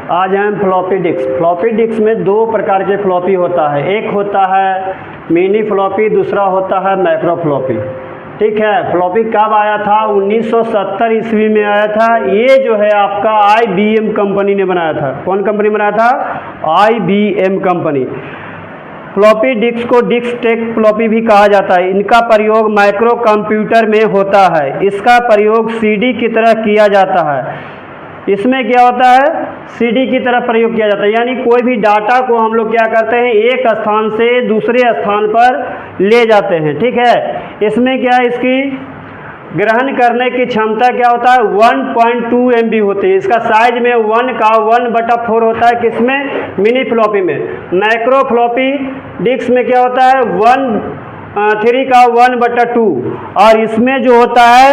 आज हम floppy disk. Floppy disk में दो प्रकार के फ्लॉपी होता है, एक होता है मिनी फ्लॉपी, दूसरा होता है मैक्रो फ्लॉपी। ठीक है, फ्लॉपी कब आया था? 1970 ईस्वी में आया था। ये जो है आपका IBM कंपनी ने बनाया था। कौन कंपनी बनाया था? IBM company. फ्लॉपी डिस्क को डिस्क टेक फ्लॉपी भी कहा जाता है। इनका प्रयोग माइक्रो कंप्यूटर में होता है। इसका प्रयोग CD की तरह किया जाता है। इसमें क्या होता है? CD की तरह प्रयोग किया जाता है, यानी कोई भी डाटा को हम लोग क्या करते हैं, एक स्थान से दूसरे स्थान पर ले जाते हैं। ठीक है, इसमें क्या है, इसकी ग्रहण करने की क्षमता क्या होता है? 1.2 MB होती है। इसका साइज में 1 का 1/4 होता है। किसमें? मिनी फ्लॉपी में। मैक्रो फ्लॉपी डिस्क में क्या होता है? 3 का 1/2। और इसमें जो होता है,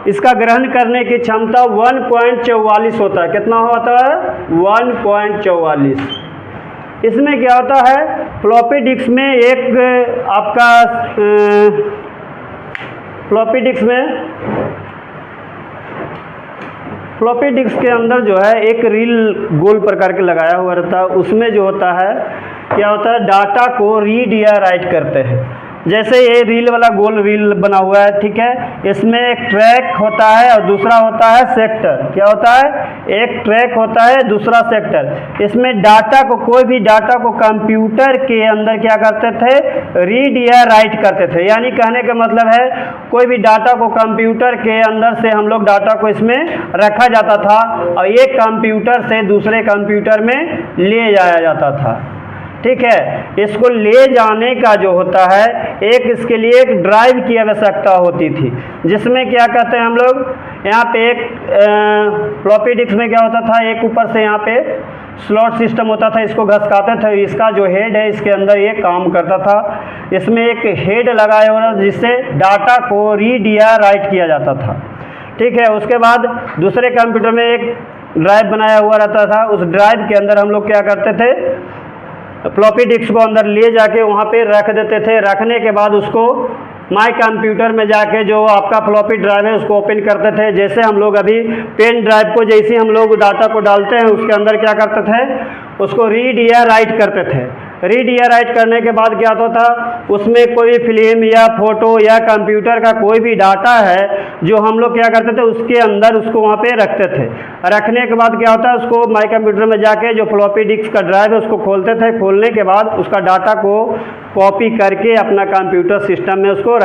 इसका ग्रहण करने की क्षमता 1.44 होता है। कितना होता है? 1.44। इसमें क्या होता है, फ्लॉपी डिस्क में एक आपका फ्लॉपी डिस्क के अंदर जो है एक रील गोल प्रकार के लगाया हुआ रहता है। उसमें जो होता है क्या होता है, डाटा को रीड या राइट करते हैं। जैसे ये रील वाला गोल रील बना हुआ है, ठीक है, इसमें एक ट्रैक होता है और दूसरा होता है सेक्टर। क्या होता है? एक ट्रैक होता है, दूसरा सेक्टर। इसमें डाटा को, कोई भी डाटा को कंप्यूटर के अंदर क्या करते थे? रीड या राइट करते थे। यानी कहने का मतलब है, कोई भी डाटा को कंप्यूटर के अंदर से हम लोग डाटा को इसमें रखा जाता था और एक कंप्यूटर से दूसरे कंप्यूटर में ले जाया जाता था। ठीक है, इसको ले जाने का जो होता है, एक इसके लिए एक ड्राइव की आवश्यकता होती थी, जिसमें क्या कहते हैं हम लोग, यहाँ पे एक फ्लॉपी डिस्क में क्या होता था, एक ऊपर से यहाँ पे स्लॉट सिस्टम होता था, इसको घसकाते थे। इसका जो हेड है, इसके अंदर ये काम करता था। इसमें एक हेड लगाया हुआ जिससे डाटा को रीड या राइट किया जाता था। ठीक है, उसके बाद दूसरे कंप्यूटर में एक ड्राइव बनाया हुआ रहता था। उस ड्राइव के अंदर हम लोग क्या करते थे, फ्लॉपी डिस्क को अंदर ले जाके वहाँ पे रख देते थे। रखने के बाद उसको माई कंप्यूटर में जाके जो आपका फ्लॉपी ड्राइव है उसको ओपन करते थे। जैसे हम लोग अभी पेन ड्राइव को जैसे हम लोग डाटा को डालते हैं, उसके अंदर क्या करते थे, उसको रीड या राइट करते थे। रीड या राइट करने के बाद क्या होता था, उसमें कोई फिल्म या फोटो या कंप्यूटर का कोई भी डाटा है जो हम लोग क्या करते थे, उसके अंदर उसको वहाँ पे रखते थे। रखने के बाद क्या होता है, उसको माई कंप्यूटर में जाके जो फ्लॉपी डिस्क का ड्राइव है उसको खोलते थे। खोलने के बाद उसका डाटा को कॉपी करके अपना कंप्यूटर सिस्टम में उसको